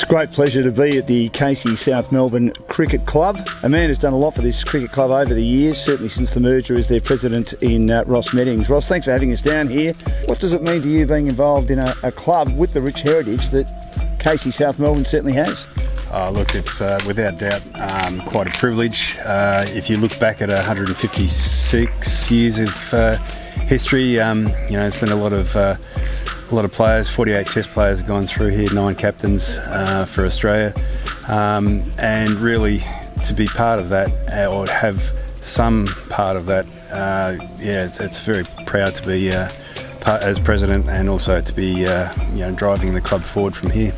a great pleasure to be at the Casey South Melbourne Cricket Club. A man who's done a lot for this cricket club over the years, certainly since the merger as their president in Ross Meddings. Ross, thanks for having us down here. What does it mean to you being involved in a club with the rich heritage that Casey South Melbourne certainly has? Look, it's without doubt quite a privilege. If you look back at 156 years of history, there's been a lot of players, 48 test players have gone through here, 9 captains for Australia, and really to be part of that or have some part of that, it's very proud to be part as president and also to be driving the club forward from here.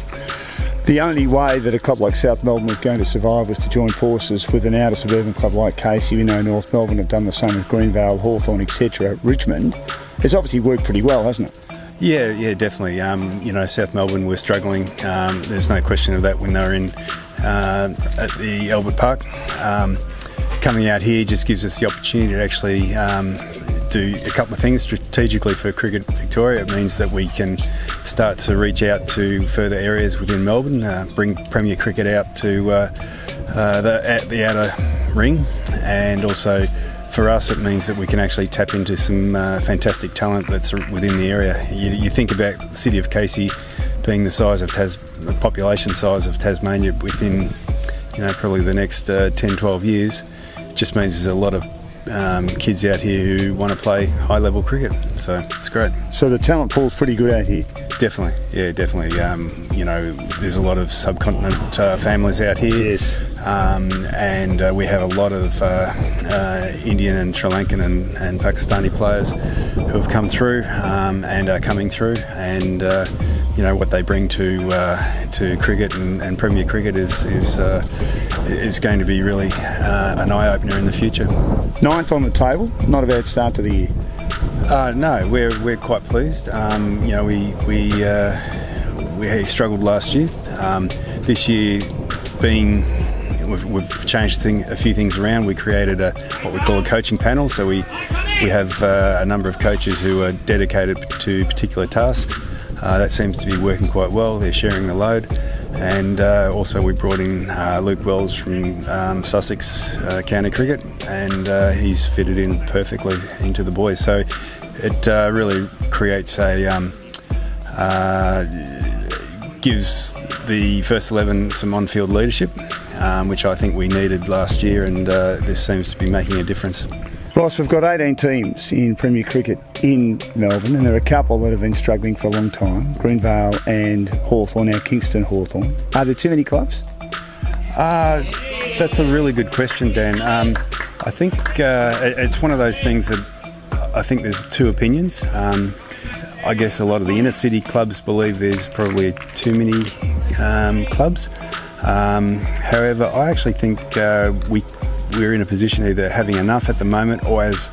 The only way that a club like South Melbourne was going to survive was to join forces with an outer suburban club like Casey. We know North Melbourne have done the same with Greenvale, Hawthorn, etc. Richmond. It's obviously worked pretty well, hasn't it? Yeah, definitely. South Melbourne were struggling. There's no question of that when they were in at the Albert Park. Coming out here just gives us the opportunity to actually do a couple of things strategically for Cricket Victoria. It means that we can start to reach out to further areas within Melbourne, bring Premier Cricket out to the outer ring, and also for us it means that we can actually tap into some fantastic talent that's within the area. You think about the city of Casey being the size of the population size of Tasmania within probably the next 10-12 years. It just means there's a lot of kids out here who want to play high-level cricket, so it's great. So the talent pool's pretty good out here? Definitely. There's a lot of subcontinent families out here. Yes. And we have a lot of Indian and Sri Lankan and Pakistani players who have come through and are coming through, and what they bring to cricket and Premier Cricket is going to be really an eye-opener in the future. 9th on the table, not a bad start to the year. No, we're quite pleased. We struggled last year. This year, we've changed a few things around. We created what we call a coaching panel. So we have a number of coaches who are dedicated to particular tasks. That seems to be working quite well. They're sharing the load. And also we brought in Luke Wells from Sussex County Cricket, and he's fitted in perfectly into the boys. So it really creates gives the first 11 some on-field leadership, which I think we needed last year, and this seems to be making a difference. Ross, we've got 18 teams in Premier Cricket in Melbourne, and there are a couple that have been struggling for a long time, Greenvale and Hawthorn, now Kingston Hawthorn. Are there too many clubs? That's a really good question, Dan. I think it's one of those things that I think there's two opinions. I guess a lot of the inner city clubs believe there's probably too many clubs. However, I actually think we're in a position either having enough at the moment, or as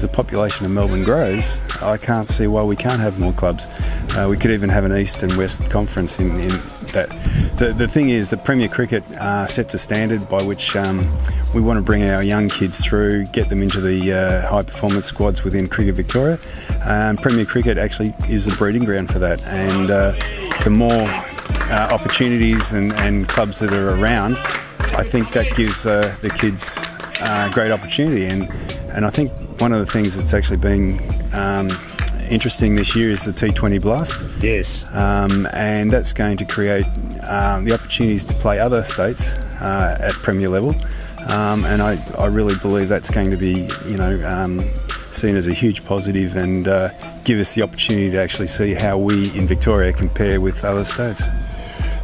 the population of Melbourne grows, I can't see why we can't have more clubs. We could even have an East and West conference in that. The thing is that Premier Cricket sets a standard by which we want to bring our young kids through, get them into the high performance squads within Cricket Victoria. Premier Cricket actually is the breeding ground for that, and the more opportunities and clubs that are around, I think that gives the kids great opportunity, and I think one of the things that's actually been interesting this year is the T20 Blast. Yes. And that's going to create the opportunities to play other states at Premier level, and I really believe that's going to be seen as a huge positive and give us the opportunity to actually see how we in Victoria compare with other states.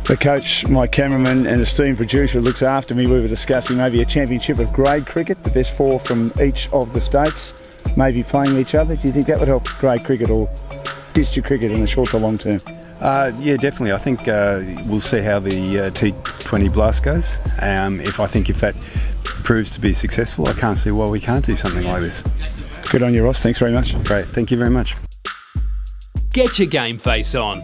The coach, my cameraman and esteemed producer looks after me. We were discussing maybe a championship of grade cricket, the best 4 from each of the states, maybe playing each other. Do you think that would help grade cricket or district cricket in the short to long term? Yeah, definitely. I think we'll see how the T20 Blast goes. If that proves to be successful, I can't see why we can't do something like this. Good on you, Ross. Thanks very much. Great. Thank you very much. Get your game face on.